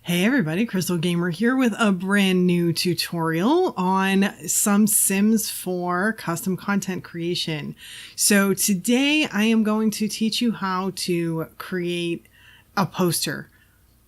Hey everybody, Crystal Gamer here with a brand new tutorial on some Sims 4 custom content creation. So today I am going to teach you how to create a poster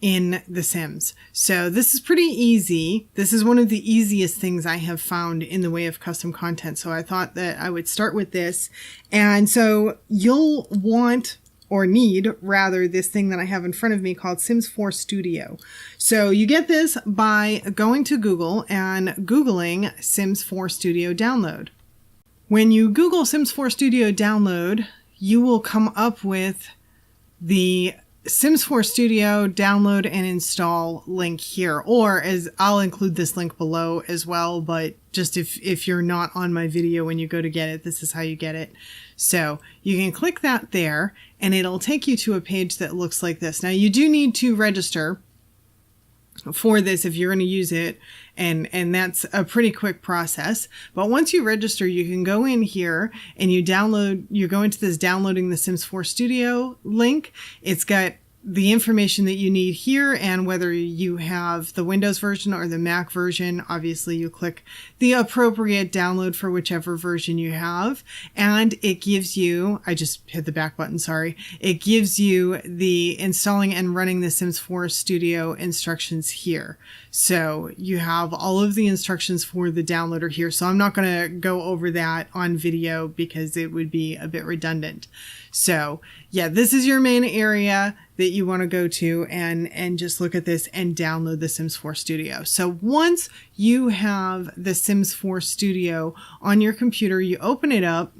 in The Sims. So this is pretty easy. This is one of the easiest things I have found in the way of custom content. So I thought that I would start with this. And so you'll want or need rather this thing that I have in front of me called Sims 4 Studio. So you get this by going to Google and Googling Sims 4 Studio download. When you Google Sims 4 Studio download, you will come up with the Sims 4 Studio download and install link here, or as I'll include this link below as well, but just if you're not on my video when you go to get it, this is how you get it. So you can click that there and it'll take you to a page that looks like this. Now you do need to register for this if you're going to use it, and that's a pretty quick process. But once you register, you can go in here and you go into this downloading the Sims 4 Studio link. It's got the information that you need here, and whether you have the Windows version or the Mac version, obviously you click the appropriate download for whichever version you have, and it gives you, I just hit the back button, sorry, it gives you the installing and running the Sims 4 Studio instructions here. So you have all of the instructions for the downloader here, so I'm not going to go over that on video because it would be a bit redundant. So yeah, this is your main area that you want to go to and just look at this and download the Sims 4 Studio. So once you have the Sims 4 Studio on your computer, you open it up,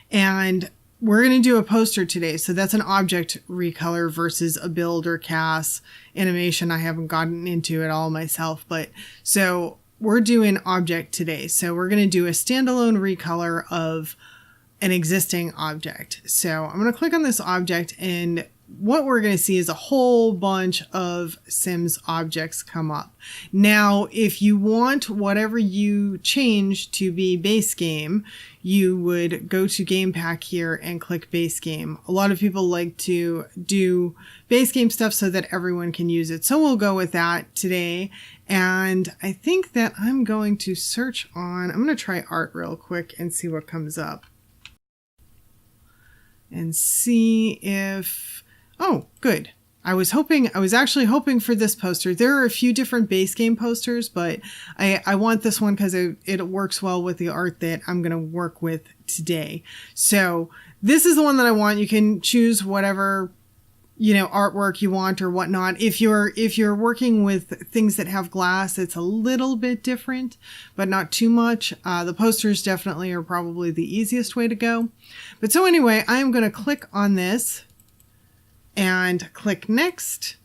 and we're going to do a poster today. So that's an object recolor versus a build or cast animation. I haven't gotten into it all myself, but so we're doing object today. So we're going to do a standalone recolor of an existing object. So I'm going to click on this object, and what we're going to see is a whole bunch of Sims objects come up. Now, if you want whatever you change to be base game, you would go to Game Pack here and click base game. A lot of people like to do base game stuff so that everyone can use it. So we'll go with that today. And I think that I'm going to search on, I'm going to try art real quick and see what comes up. And see if, oh, good. I was actually hoping for this poster. There are a few different base game posters, but I want this one because it works well with the art that I'm going to work with today. So this is the one that I want. You can choose whatever, artwork you want or whatnot. If you're working with things that have glass, it's a little bit different, but not too much. The posters definitely are probably the easiest way to go. But so anyway, I am going to click on this and click next.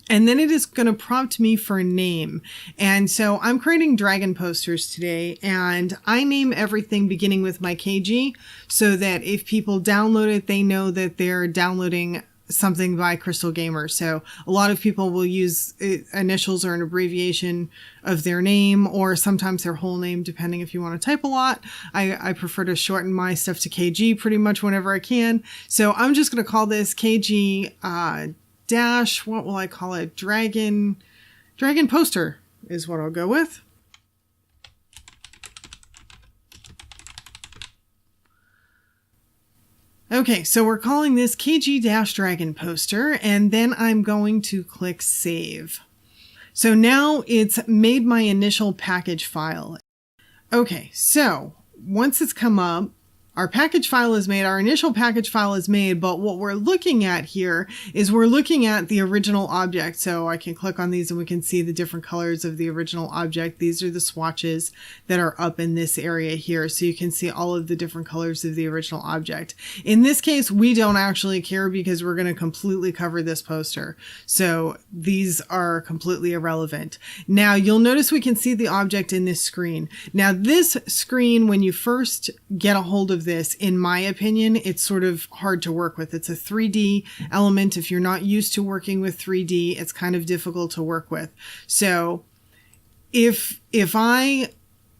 And then it is going to prompt me for a name. And so I'm creating dragon posters today, and I name everything beginning with my KG so that if people download it, they know that they're downloading something by Crystal Gamer. So a lot of people will use initials or an abbreviation of their name, or sometimes their whole name, depending if you want to type a lot. I prefer to shorten my stuff to KG pretty much whenever I can. So I'm just going to call this KG, dash, what will I call it? Dragon poster is what I'll go with. Okay, so we're calling this KG-Dragon poster, and then I'm going to click save. So now it's made my initial package file. Okay, so once it's come up, our package file is made, our initial package file is made, but what we're looking at here is we're looking at the original object. So I can click on these and we can see the different colors of the original object. These are the swatches that are up in this area here. So you can see all of the different colors of the original object. In this case, we don't actually care because we're going to completely cover this poster. So these are completely irrelevant. Now you'll notice we can see the object in this screen. Now this screen, when you first get a hold of this, in my opinion, it's sort of hard to work with. It's a 3D element. If you're not used to working with 3D, it's kind of difficult to work with. So if I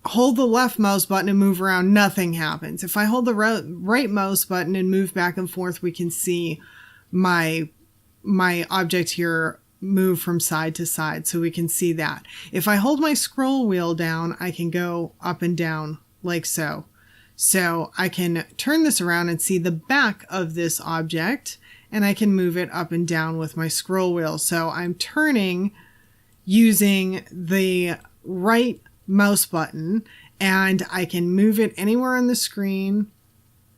hold the left mouse button and move around, nothing happens. If I hold the right mouse button and move back and forth, we can see my my object here move from side to side so we can see that. If I hold my scroll wheel down, I can go up and down like so. So I can turn this around and see the back of this object, and I can move it up and down with my scroll wheel. So I'm turning using the right mouse button, and I can move it anywhere on the screen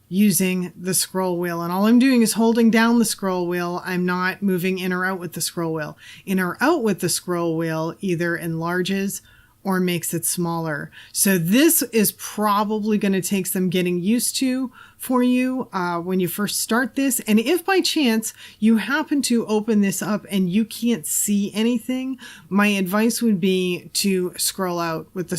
using the scroll wheel. And all I'm doing is holding down the scroll wheel. I'm not moving in or out with the scroll wheel. In or out with the scroll wheel either enlarges or makes it smaller. So this is probably going to take some getting used to for you when you first start this. And if by chance you happen to open this up and you can't see anything, my advice would be to scroll out with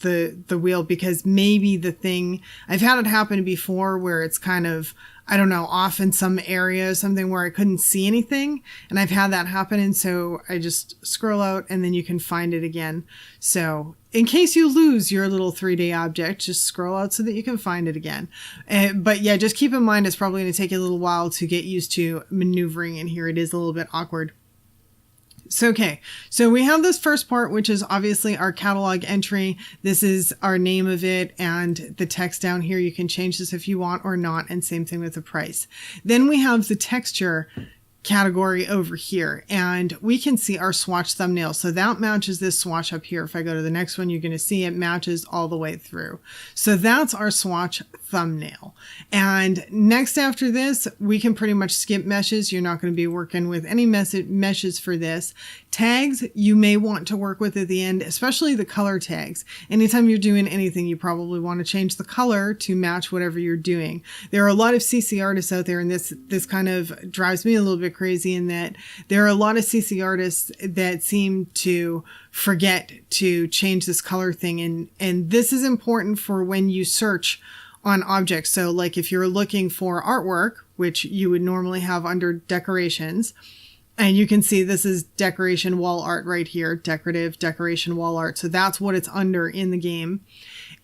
the wheel, because maybe the thing, I've had it happen before where it's kind of, I don't know, off in some area, something where I couldn't see anything. And I've had that happen. And so I just scroll out and then you can find it again. So in case you lose your little 3D object, just scroll out so that you can find it again. But yeah, just keep in mind, it's probably going to take you a little while to get used to maneuvering in here. It is a little bit awkward. So, okay, so we have this first part, which is obviously our catalog entry. This is our name of it, and the text down here. You can change this if you want or not, and same thing with the price. Then we have the texture category over here, and we can see our swatch thumbnail. So that matches this swatch up here. If I go to the next one, you're going to see it matches all the way through. So that's our swatch thumbnail. And next after this, we can pretty much skip meshes. You're not going to be working with any meshes for this. Tags, you may want to work with at the end, especially the color tags. Anytime you're doing anything, you probably want to change the color to match whatever you're doing. There are a lot of CC artists out there, and this kind of drives me a little bit crazy in that there are a lot of CC artists that seem to forget to change this color thing. And this is important for when you search on objects. So like if you're looking for artwork, which you would normally have under decorations, and you can see this is decoration wall art right here, decorative decoration wall art. So that's what it's under in the game.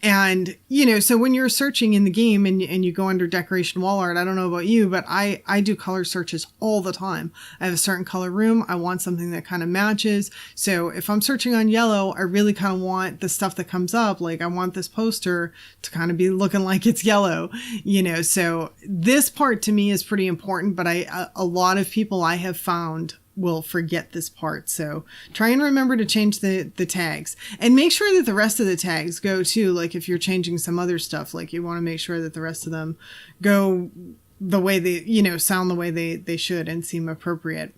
And, you know, so when you're searching in the game and you go under decoration wall art, I don't know about you, but I do color searches all the time. I have a certain color room. I want something that kind of matches. So if I'm searching on yellow, I really kind of want the stuff that comes up. Like I want this poster to kind of be looking like it's yellow, you know, so this part to me is pretty important, but a lot of people I have found will forget this part. So try and remember to change the tags, and make sure that the rest of the tags go too. Like if you're changing some other stuff, like you want to make sure that the rest of them go the way they, you know, sound the way they should and seem appropriate.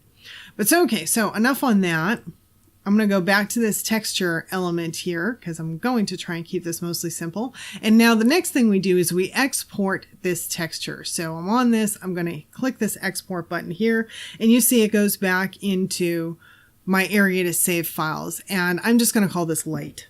But so, okay, so enough on that. I'm going to go back to this texture element here because I'm going to try and keep this mostly simple. And now the next thing we do is we export this texture. So I'm on this, I'm going to click this export button here, and you see it goes back into my area to save files. And I'm just going to call this light.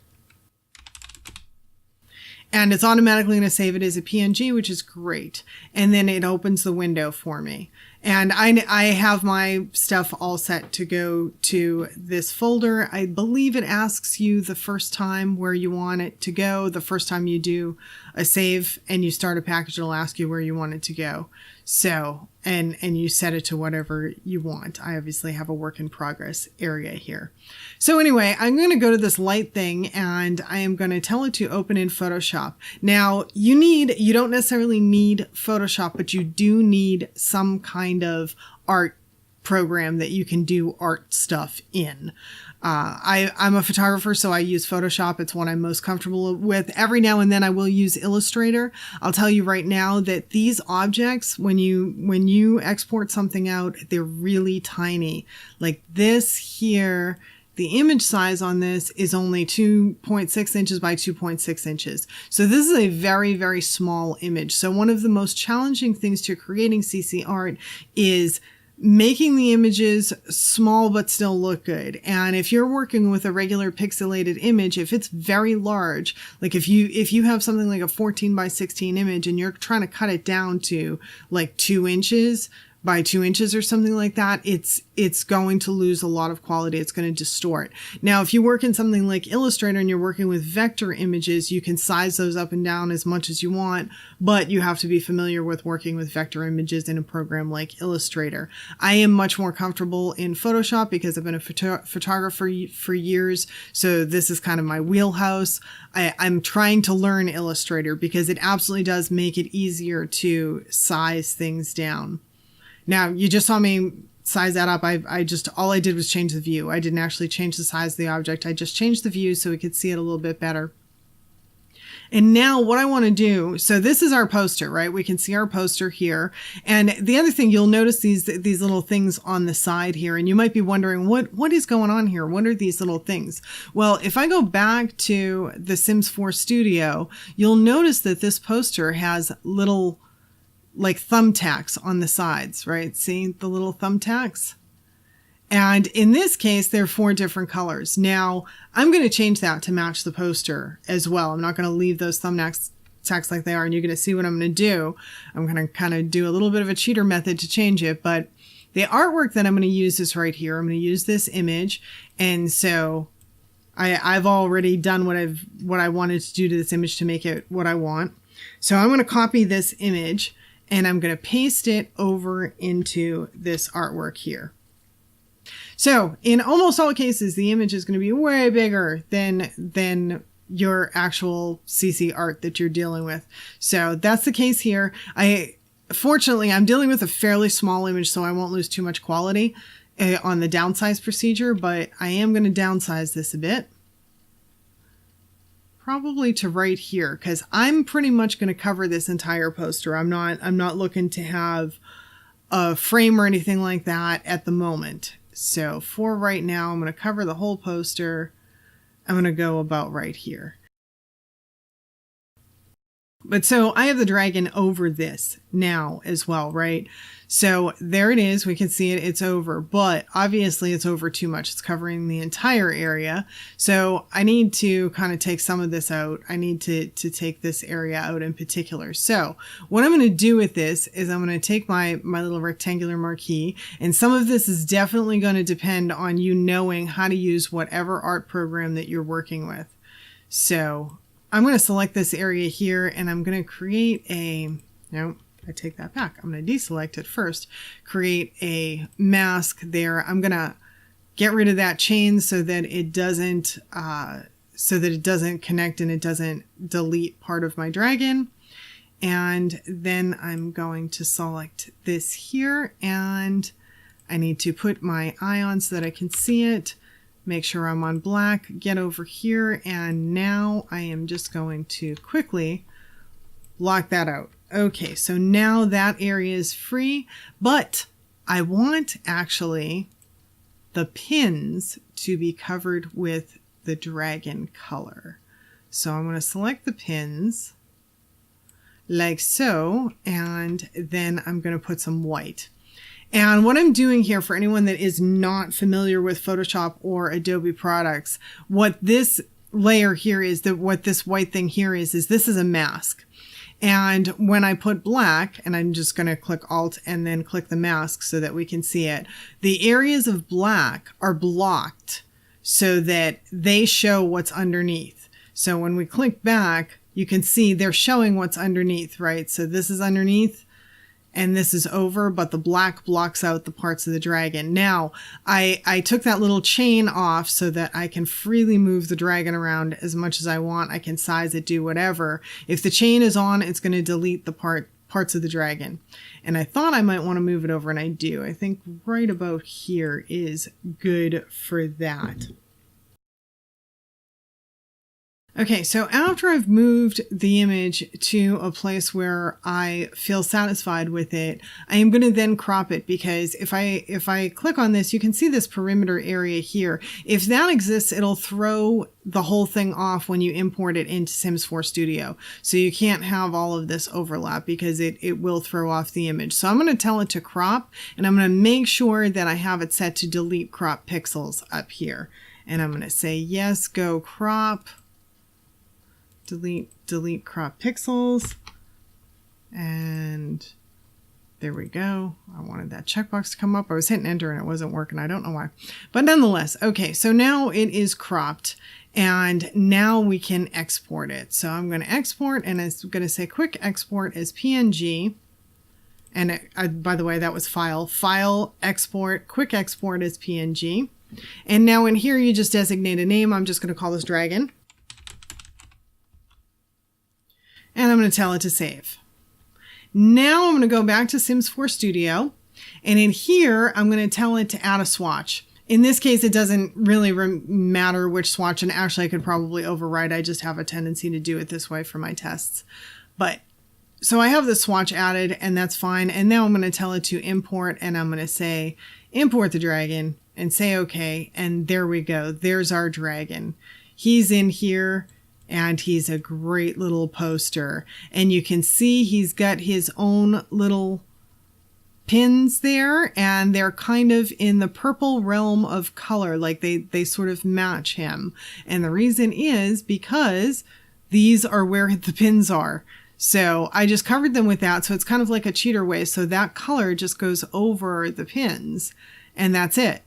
And it's automatically going to save it as a PNG, which is great. And then it opens the window for me. And I have my stuff all set to go to this folder. I believe it asks you the first time where you want it to go. The first time you do a save and you start a package, it'll ask you where you want it to go. So, and you set it to whatever you want. I obviously have a work in progress area here. So anyway, I'm going to go to this light thing and I am going to tell it to open in Photoshop. Now you don't necessarily need Photoshop, but you do need some kind of art program that you can do art stuff in. I'm a photographer, so I use Photoshop. It's what I'm most comfortable with. Every now and then I will use Illustrator. I'll tell you right now that these objects, when you export something out, they're really tiny. Like this here, the image size on this is only 2.6 inches by 2.6 inches. So this is a very, very small image. So one of the most challenging things to creating CC art is making the images small but still look good. And if you're working with a regular pixelated image, if it's very large, like if you have something like a 14 by 16 image and you're trying to cut it down to like 2 inches by 2 inches or something like that, it's going to lose a lot of quality. It's going to distort. Now, if you work in something like Illustrator and you're working with vector images, you can size those up and down as much as you want, but you have to be familiar with working with vector images in a program like Illustrator. I am much more comfortable in Photoshop because I've been a photographer for years, so this is kind of my wheelhouse. I'm trying to learn Illustrator because it absolutely does make it easier to size things down. Now, you just saw me size that up. All I did was change the view. I didn't actually change the size of the object. I just changed the view so we could see it a little bit better. And now what I want to do, so this is our poster, right? We can see our poster here. And the other thing, you'll notice these little things on the side here, and you might be wondering, what is going on here? What are these little things? Well, if I go back to the Sims 4 Studio, you'll notice that this poster has little like thumbtacks on the sides, right? See the little thumbtacks? And in this case, they're 4 different colors. Now, I'm going to change that to match the poster as well. I'm not going to leave those thumbtacks like they are, and you're going to see what I'm going to do. I'm going to kind of do a little bit of a cheater method to change it, but the artwork that I'm going to use is right here. I'm going to use this image, and so I've already done what I wanted to do to this image to make it what I want. So I'm going to copy this image, and I'm going to paste it over into this artwork here. So in almost all cases, the image is going to be way bigger than your actual CC art that you're dealing with. So that's the case here. Fortunately, I'm dealing with a fairly small image, so I won't lose too much quality on the downsize procedure, but I am going to downsize this a bit. Probably to right here, because I'm pretty much going to cover this entire poster. I'm not looking to have a frame or anything like that at the moment. So for right now, I'm going to cover the whole poster. I'm going to go about right here. But so I have the dragon over this now as well, right? So there it is. We can see it. It's over, but obviously it's over too much. It's covering the entire area. So I need to kind of take some of this out. I need to take this area out in particular. So what I'm going to do with this is I'm going to take my little rectangular marquee, and some of this is definitely going to depend on you knowing how to use whatever art program that you're working with. So I'm going to select this area here, and I'm going to create I take that back. I'm going to deselect it first, create a mask there. I'm going to get rid of that chain so that it doesn't connect and it doesn't delete part of my dragon. And then I'm going to select this here, and I need to put my eye on so that I can see it. Make sure I'm on black, get over here, and now I am just going to quickly block that out. Okay, so now that area is free, but I want actually the pins to be covered with the dragon color. So I'm going to select the pins like so, and then I'm going to put some white. And what I'm doing here, for anyone that is not familiar with Photoshop or Adobe products, what this layer here is, what this white thing here is this is a mask. And when I put black, and I'm just going to click Alt and then click the mask so that we can see it, the areas of black are blocked so that they show what's underneath. So when we click back, you can see they're showing what's underneath, right? So this is underneath, and this is over, but the black blocks out the parts of the dragon. Now, I took that little chain off so that I can freely move the dragon around as much as I want. I can size it, do whatever. If the chain is on, it's going to delete the parts of the dragon. And I thought I might want to move it over, and I do. I think right about here is good for that. Okay, so after I've moved the image to a place where I feel satisfied with it, I am going to then crop it, because if I click on this, you can see this perimeter area here. If that exists, it'll throw the whole thing off when you import it into Sims 4 Studio. So you can't have all of this overlap because it will throw off the image. So I'm going to tell it to crop, and I'm going to make sure that I have it set to delete crop pixels up here. And I'm going to say, yes, go crop. Delete crop pixels, and There we go. I wanted that checkbox to come up. I was hitting enter and it wasn't working. I don't know why. But nonetheless, okay, so now it is cropped and now we can export it. So I'm going to export and it's going to say quick export as PNG. And by the way, that was file, export, quick export as PNG. And now in here, you just designate a name. I'm just going to call this dragon. And I'm going to tell it to save. Now I'm going to go back to Sims 4 Studio, and in here, I'm going to tell it to add a swatch. In this case, it doesn't really matter which swatch, and actually I could probably override. I just have a tendency to do it this way for my tests. But so I have the swatch added, and that's fine. And now I'm going to tell it to import, and I'm going to say import the dragon and say okay. And there we go. There's our dragon. He's in here. And he's a great little poster. And you can see he's got his own little pins there. And they're kind of in the purple realm of color. Like they sort of match him. And the reason is because these are where the pins are. So I just covered them with that. So it's kind of like a cheater way. So that color just goes over the pins. And that's it.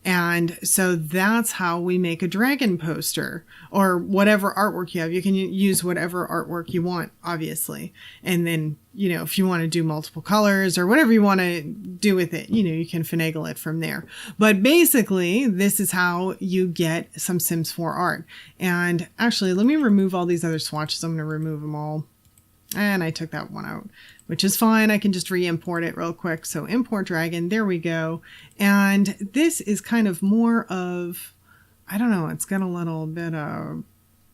And so that's how we make a dragon poster or whatever artwork you have. You can use whatever artwork you want, obviously. And then, you know, if you want to do multiple colors or whatever you want to do with it, you know, you can finagle it from there. But basically, this is how you get some Sims 4 art. And actually, let me remove all these other swatches. I'm going to remove them all. And I took that one out, which is fine. I can just re-import it real quick. So import dragon, there we go. And this is kind of more of, I don't know, it's got a little bit of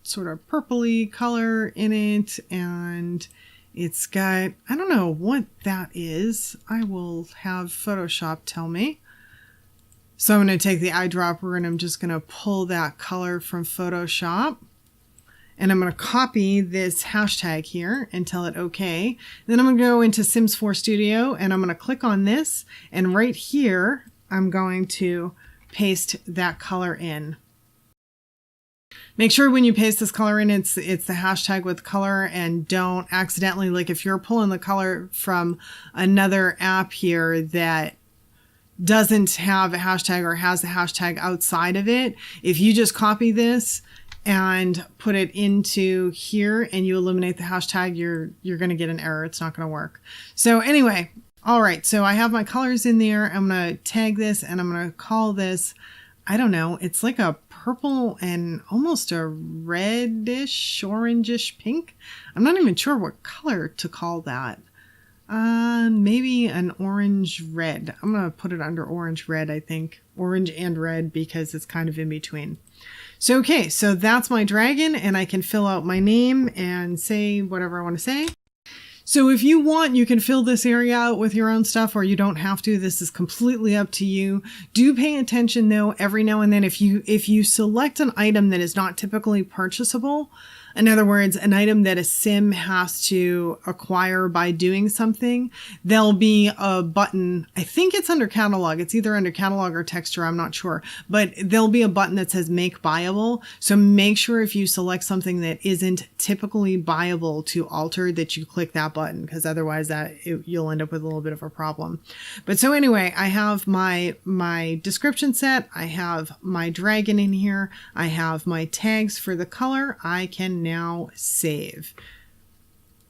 sort of purpley color in it. And it's got, I don't know what that is. I will have Photoshop tell me. So I'm going to take the eyedropper and I'm just going to pull that color from Photoshop. And I'm going to copy this hashtag here and tell it OK. Then I'm going to go into Sims 4 Studio and I'm going to click on this. And right here, I'm going to paste that color in. Make sure when you paste this color in, it's the hashtag with color, and don't accidentally, like if you're pulling the color from another app here that doesn't have a hashtag or has a hashtag outside of it, if you just copy this and put it into here and you eliminate the hashtag, you're going to get an error. It's not going to work. So anyway, all right. So I have my colors in there. I'm going to tag this and I'm going to call this, I don't know, it's like a purple and almost a reddish, orangish pink. I'm not even sure what color to call that. Maybe an orange red. I'm going to put it under orange red, I think. Orange and red because it's kind of in between. So, okay, so that's my dragon and I can fill out my name and say whatever I want to say. So if you want, you can fill this area out with your own stuff or you don't have to. This is completely up to you. Do pay attention though, every now and then if you select an item that is not typically purchasable, in other words, an item that a sim has to acquire by doing something, there'll be a button. I think it's under catalog. It's either under catalog or texture. I'm not sure, but there'll be a button that says make buyable. So make sure if you select something that isn't typically buyable to alter that you click that button, because otherwise you'll end up with a little bit of a problem. But so anyway, I have my description set. I have my dragon in here. I have my tags for the color. I can now save.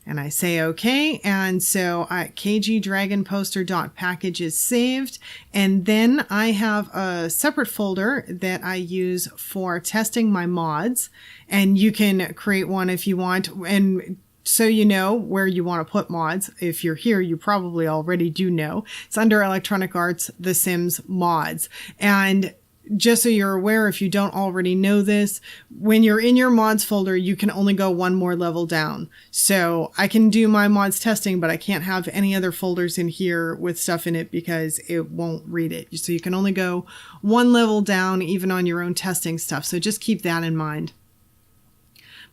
And I say okay. And so KG Dragon Poster .package is saved. And then I have a separate folder that I use for testing my mods. And you can create one if you want. And so you know where you want to put mods. If you're here, you probably already do know. It's under Electronic Arts, The Sims Mods. And just so you're aware, if you don't already know this, when you're in your mods folder, you can only go one more level down. So I can do my mods testing, but I can't have any other folders in here with stuff in it because it won't read it. So you can only go one level down, even on your own testing stuff. So just keep that in mind.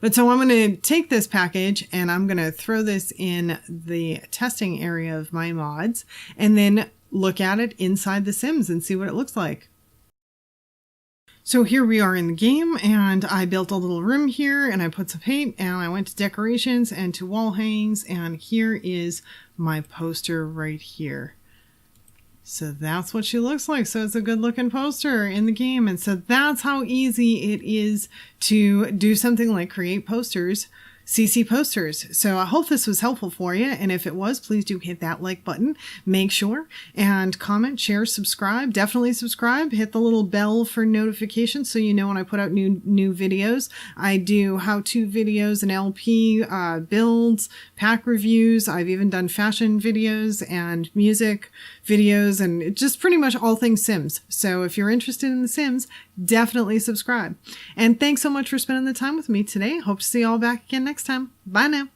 But so I'm going to take this package and I'm going to throw this in the testing area of my mods and then look at it inside the Sims and see what it looks like. So here we are in the game, and I built a little room here, and I put some paint, and I went to decorations and to wall hangings, and here is my poster right here. So that's what she looks like. So it's a good looking poster in the game. And so that's how easy it is to do something like create posters, CC posters. So I hope this was helpful for you. And if it was, please do hit that like button. Make sure and comment, share, subscribe. Definitely subscribe. Hit the little bell for notifications so you know when I put out new videos. I do how-to videos and LP builds, pack reviews. I've even done fashion videos and music videos and just pretty much all things Sims. So if you're interested in The Sims, definitely subscribe. And thanks so much for spending the time with me today. Hope to see you all back again next time. Bye now.